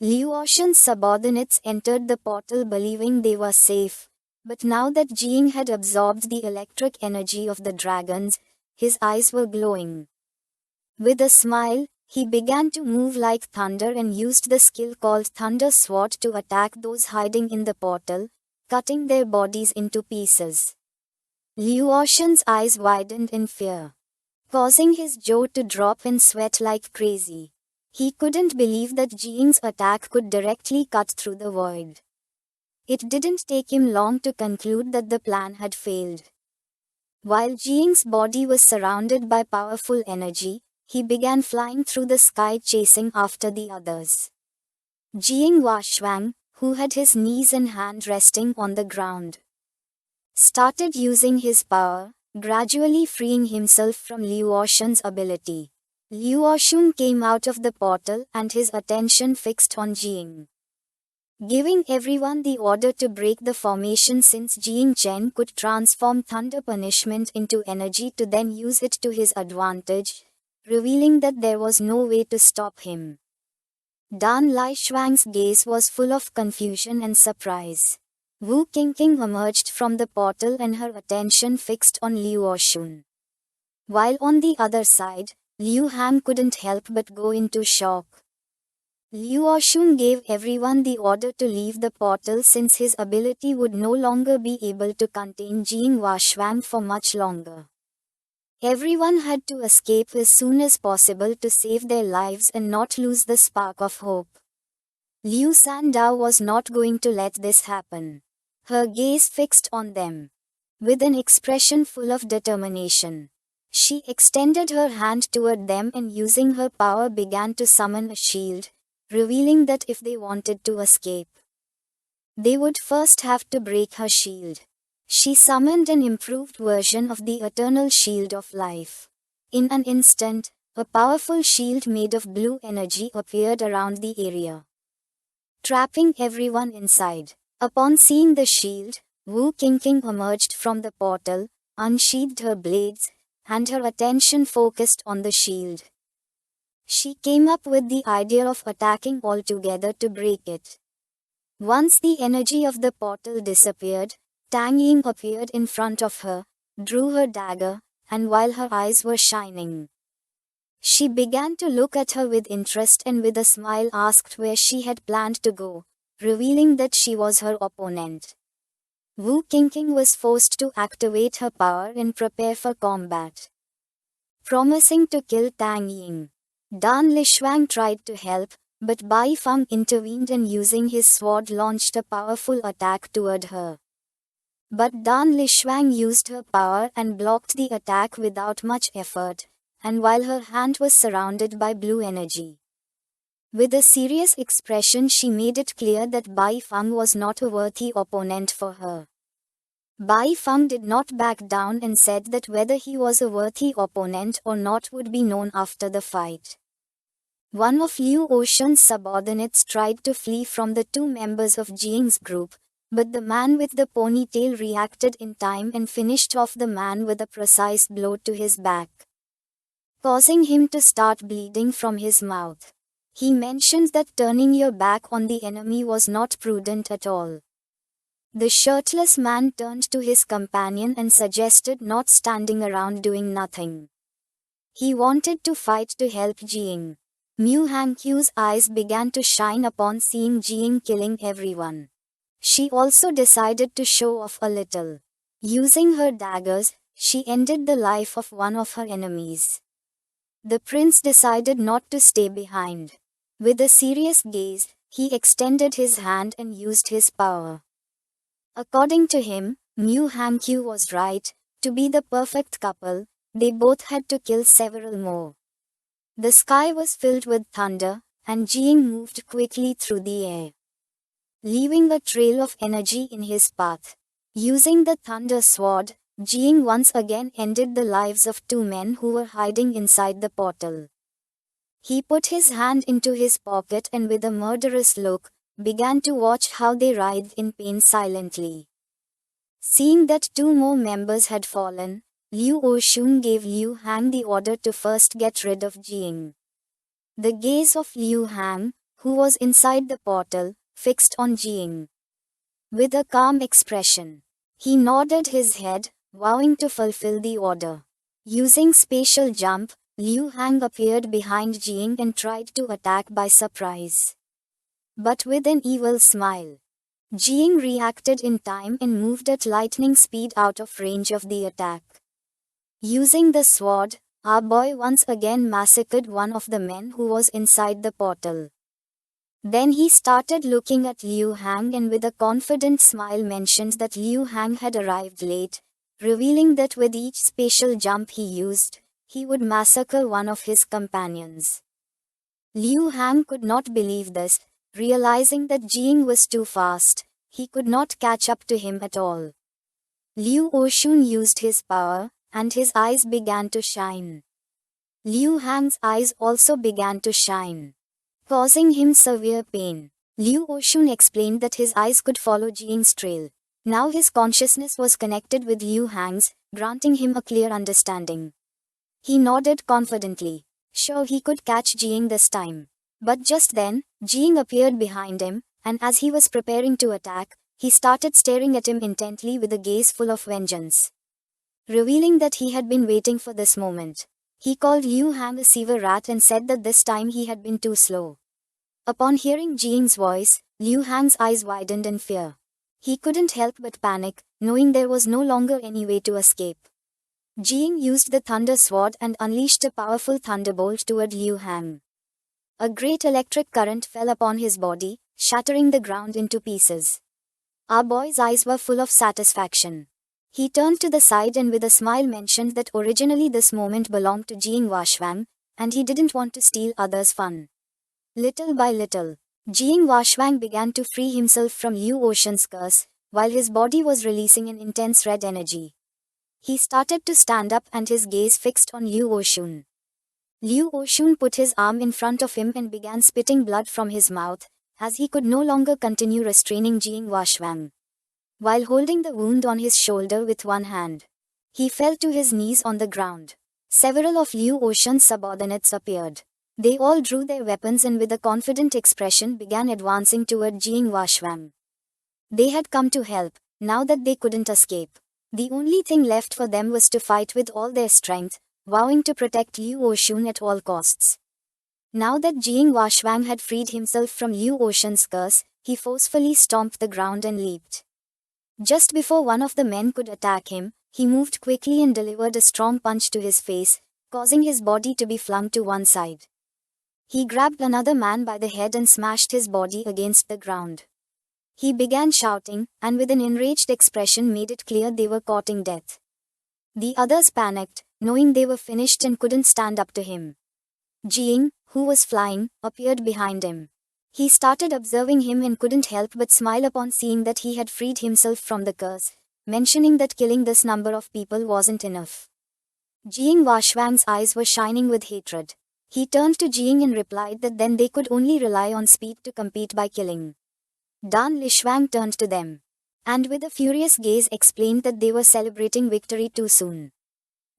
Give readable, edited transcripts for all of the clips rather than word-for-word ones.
Liu Ocean's subordinates entered the portal believing they were safe, but now that Jing had absorbed the electric energy of the dragons, his eyes were glowing. With a smile, he began to move like thunder and used the skill called Thunder Sword to attack those hiding in the portal, cutting their bodies into pieces. Liu Ocean's eyes widened in fear, causing his jaw to drop and sweat like crazy. He couldn't believe that Jing's attack could directly cut through the void. It didn't take him long to conclude that the plan had failed. While Jing's body was surrounded by powerful energy, he began flying through the sky chasing after the others. Jing Washuang, who had his knees and hand resting on the ground, started using his power, gradually freeing himself from Liu Ocean's ability. Liu Ocean came out of the portal and his attention fixed on Jing, giving everyone the order to break the formation since Jing Chen could transform thunder punishment into energy to then use it to his advantage, revealing that there was no way to stop him. Dan Lishuang's gaze was full of confusion and surprise. Wu Qingqing emerged from the portal and her attention fixed on Liu Ocean. While on the other side, Liu Han couldn't help but go into shock. Liu Ocean gave everyone the order to leave the portal since his ability would no longer be able to contain Jing Washuang for much longer. Everyone had to escape as soon as possible to save their lives and not lose the spark of hope. Liu Sandao was not going to let this happen. Her gaze fixed on them, with an expression full of determination. She extended her hand toward them and using her power began to summon a shield, revealing that if they wanted to escape, they would first have to break her shield. She summoned an improved version of the Eternal Shield of Life. In an instant, a powerful shield made of blue energy appeared around the area, trapping everyone inside. Upon seeing the shield, Wu Qingqing emerged from the portal, unsheathed her blades, and her attention focused on the shield. She came up with the idea of attacking altogether to break it. Once the energy of the portal disappeared, Tang Ying appeared in front of her, drew her dagger, and while her eyes were shining, she began to look at her with interest and with a smile asked where she had planned to go, revealing that she was her opponent. Wu Qingqing was forced to activate her power and prepare for combat, promising to kill Tang Ying. Dan Lishuang tried to help, but Bai Feng intervened and using his sword launched a powerful attack toward her. But Dan Lishuang used her power and blocked the attack without much effort, and while her hand was surrounded by blue energy, with a serious expression she made it clear that Bai Feng was not a worthy opponent for her. Bai Feng did not back down and said that whether he was a worthy opponent or not would be known after the fight. One of Liu Ocean's subordinates tried to flee from the two members of Jing's group, but the man with the ponytail reacted in time and finished off the man with a precise blow to his back, causing him to start bleeding from his mouth. He mentioned that turning your back on the enemy was not prudent at all. The shirtless man turned to his companion and suggested not standing around doing nothing. He wanted to fight to help Jing. Mu Hangqiu's eyes began to shine upon seeing Jing killing everyone. She also decided to show off a little. Using her daggers, she ended the life of one of her enemies. The prince decided not to stay behind. With a serious gaze, he extended his hand and used his power. According to him, Mu Hangqiu was right. To be the perfect couple, they both had to kill several more. The sky was filled with thunder, and Jing moved quickly through the air, leaving a trail of energy in his path. Using the thunder sword, Jing once again ended the lives of two men who were hiding inside the portal. He put his hand into his pocket and with a murderous look, began to watch how they writhed in pain silently. Seeing that two more members had fallen, Liu Oshun gave Liu Hang the order to first get rid of Jing. The gaze of Liu Hang, who was inside the portal, fixed on Jing. With a calm expression, he nodded his head, vowing to fulfill the order. Using spatial jump, Liu Hang appeared behind Jing and tried to attack by surprise. But with an evil smile, Jing reacted in time and moved at lightning speed out of range of the attack. Using the sword, our boy once again massacred one of the men who was inside the portal. Then he started looking at Liu Hang and with a confident smile mentioned that Liu Hang had arrived late, revealing that with each spatial jump he used, he would massacre one of his companions. Liu Hang could not believe this, realizing that Jing was too fast, he could not catch up to him at all. Liu Oshun used his power, and his eyes began to shine. Liu Hang's eyes also began to shine, causing him severe pain. Liu Oshun explained that his eyes could follow Jing's trail. Now his consciousness was connected with Liu Hang's, granting him a clear understanding. He nodded confidently, sure he could catch Jing this time. But just then, Jing appeared behind him, and as he was preparing to attack, he started staring at him intently with a gaze full of vengeance, revealing that he had been waiting for this moment. He called Liu Hang a sewer rat and said that this time he had been too slow. Upon hearing Jing's voice, Liu Hang's eyes widened in fear. He couldn't help but panic, knowing there was no longer any way to escape. Jing used the thunder sword and unleashed a powerful thunderbolt toward Liu Hang. A great electric current fell upon his body, shattering the ground into pieces. Our boy's eyes were full of satisfaction. He turned to the side and with a smile mentioned that originally this moment belonged to Jing Washwang, and he didn't want to steal others' fun. Little by little, Jing Washwang began to free himself from Liu Oshun's curse, while his body was releasing an intense red energy. He started to stand up and his gaze fixed on Liu Oshun. Liu Oshun put his arm in front of him and began spitting blood from his mouth, as he could no longer continue restraining Jing Washwang. While holding the wound on his shoulder with one hand, he fell to his knees on the ground. Several of Liu Oshun's subordinates appeared. They all drew their weapons and with a confident expression began advancing toward Jing Washwang. They had come to help, now that they couldn't escape. The only thing left for them was to fight with all their strength, vowing to protect Liu Oshun at all costs. Now that Jing Washwang had freed himself from Liu Oshun's curse, he forcefully stomped the ground and leaped. Just before one of the men could attack him, he moved quickly and delivered a strong punch to his face, causing his body to be flung to one side. He grabbed another man by the head and smashed his body against the ground. He began shouting, and with an enraged expression made it clear they were courting death. The others panicked, knowing they were finished and couldn't stand up to him. Jing, who was flying, appeared behind him. He started observing him and couldn't help but smile upon seeing that he had freed himself from the curse, mentioning that killing this number of people wasn't enough. Jing Washwang's eyes were shining with hatred. He turned to Jing and replied that then they could only rely on speed to compete by killing. Dan Lishwang turned to them, and with a furious gaze explained that they were celebrating victory too soon.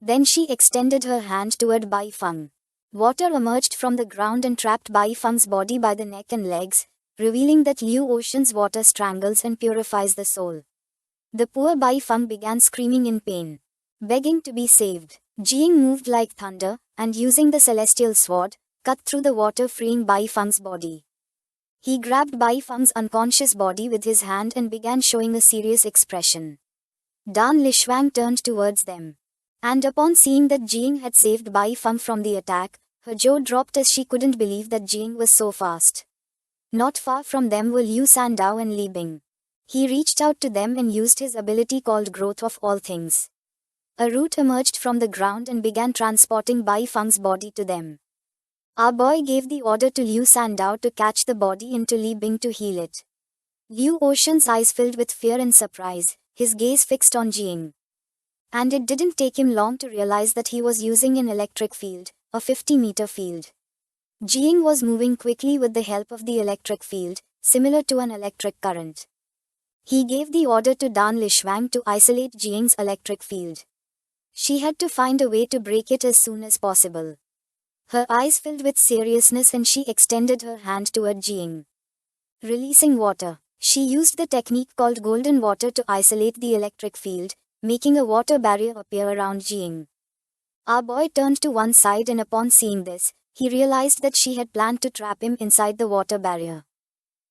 Then she extended her hand toward Bai Feng. Water emerged from the ground and trapped Bai Feng's body by the neck and legs, revealing that Liu Oshun's water strangles and purifies the soul. The poor Bai Feng began screaming in pain, begging to be saved. Jing moved like thunder, and using the celestial sword, cut through the water freeing Bai Feng's body. He grabbed Bai Feng's unconscious body with his hand and began showing a serious expression. Dan Lishwang turned towards them, and upon seeing that Jing had saved Bai Feng from the attack, her jaw dropped as she couldn't believe that Jing was so fast. Not far from them were Liu Sandao and Li Bing. He reached out to them and used his ability called Growth of All Things. A root emerged from the ground and began transporting Bai Feng's body to them. Our boy gave the order to Liu Sandao to catch the body and to Li Bing to heal it. Liu Oshun's eyes filled with fear and surprise, his gaze fixed on Jing. And it didn't take him long to realize that he was using an electric field, a 50-meter field. Jing was moving quickly with the help of the electric field, similar to an electric current. He gave the order to Dan Lishwang to isolate Jing's electric field. She had to find a way to break it as soon as possible. Her eyes filled with seriousness and she extended her hand toward Jing. Releasing water, she used the technique called golden water to isolate the electric field, making a water barrier appear around Jing. Our boy turned to one side and upon seeing this, he realized that she had planned to trap him inside the water barrier.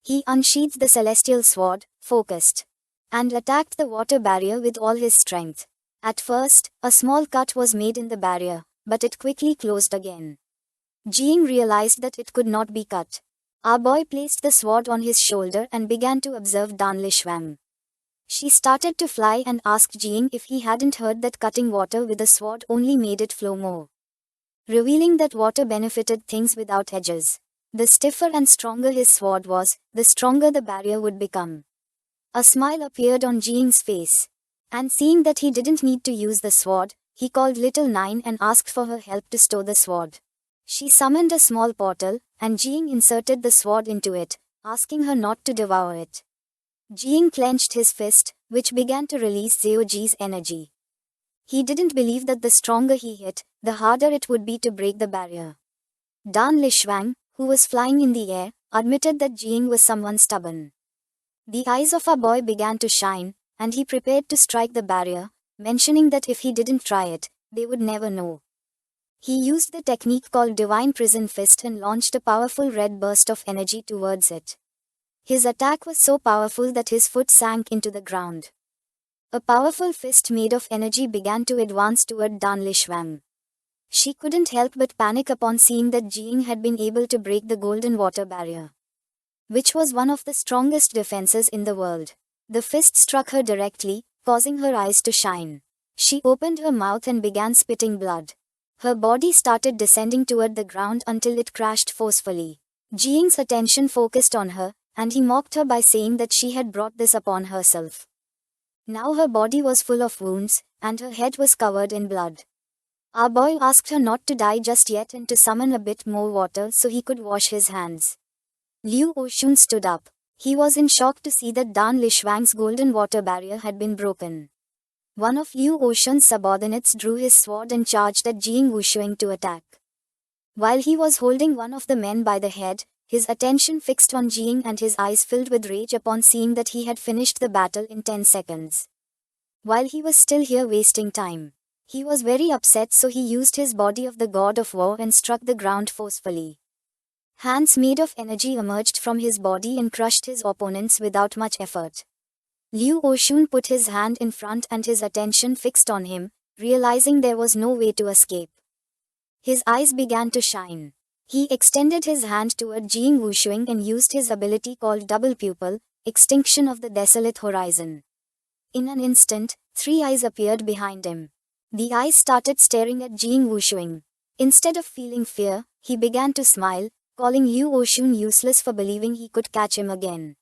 He unsheathed the celestial sword, focused, and attacked the water barrier with all his strength. At first, a small cut was made in the barrier, but it quickly closed again. Jing realized that it could not be cut. Our boy placed the sword on his shoulder and began to observe Dan Lishwang. She started to fly and asked Jing if he hadn't heard that cutting water with a sword only made it flow more, revealing that water benefited things without edges. The stiffer and stronger his sword was, the stronger the barrier would become. A smile appeared on Jing's face. And seeing that he didn't need to use the sword, he called Little Nine and asked for her help to stow the sword. She summoned a small portal, and Jing inserted the sword into it, asking her not to devour it. Jing clenched his fist, which began to release Zhao energy. He didn't believe that the stronger he hit, the harder it would be to break the barrier. Dan Lishwang, who was flying in the air, admitted that Jing was someone stubborn. The eyes of our boy began to shine, and he prepared to strike the barrier, mentioning that if he didn't try it, they would never know. He used the technique called Divine Prison Fist and launched a powerful red burst of energy towards it. His attack was so powerful that his foot sank into the ground. A powerful fist made of energy began to advance toward Dan Lishwang. She couldn't help but panic upon seeing that Jing had been able to break the golden water barrier, which was one of the strongest defenses in the world. The fist struck her directly, causing her eyes to shine. She opened her mouth and began spitting blood. Her body started descending toward the ground until it crashed forcefully. Jing's attention focused on her, and he mocked her by saying that she had brought this upon herself. Now her body was full of wounds, and her head was covered in blood. Our boy asked her not to die just yet and to summon a bit more water so he could wash his hands. Liu Oshun stood up. He was in shock to see that Dan Lishwang's golden water barrier had been broken. One of Liu Oshun's subordinates drew his sword and charged at Jing Wushuing to attack. While he was holding one of the men by the head, his attention fixed on Jing and his eyes filled with rage upon seeing that he had finished the battle in 10 seconds. While he was still here wasting time, he was very upset, so he used his body of the god of war and struck the ground forcefully. Hands made of energy emerged from his body and crushed his opponents without much effort. Liu Oshun put his hand in front and his attention fixed on him, realizing there was no way to escape. His eyes began to shine. He extended his hand toward Jing Wushuing and used his ability called Double Pupil, Extinction of the Desolate Horizon. In an instant, 3 eyes appeared behind him. The eyes started staring at Jing Wushuing. Instead of feeling fear, he began to smile, calling Liu Oshun useless for believing he could catch him again.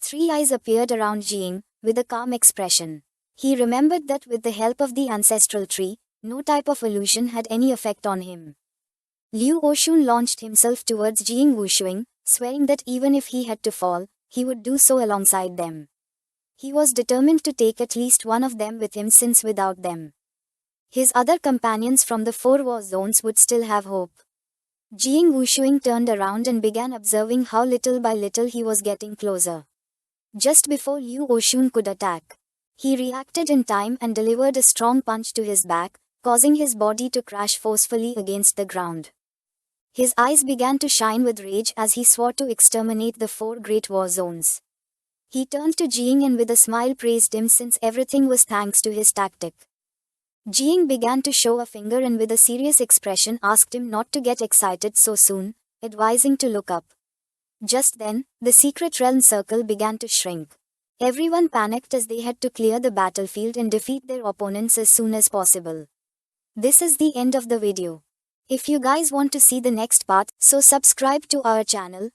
3 eyes appeared around Jing, with a calm expression. He remembered that with the help of the ancestral tree, no type of illusion had any effect on him. Liu Oshun launched himself towards Jing Wushuing, swearing that even if he had to fall, he would do so alongside them. He was determined to take at least one of them with him, since without them, his other companions from the 4 war zones would still have hope. Jing Wushuing turned around and began observing how little by little he was getting closer. Just before Liu Oshun could attack, he reacted in time and delivered a strong punch to his back, causing his body to crash forcefully against the ground. His eyes began to shine with rage as he swore to exterminate the 4 great war zones. He turned to Jing and with a smile praised him, since everything was thanks to his tactic. Jing began to show a finger and with a serious expression asked him not to get excited so soon, advising to look up. Just then, the secret realm circle began to shrink. Everyone panicked as they had to clear the battlefield and defeat their opponents as soon as possible. This is the end of the video. If you guys want to see the next part, so subscribe to our channel,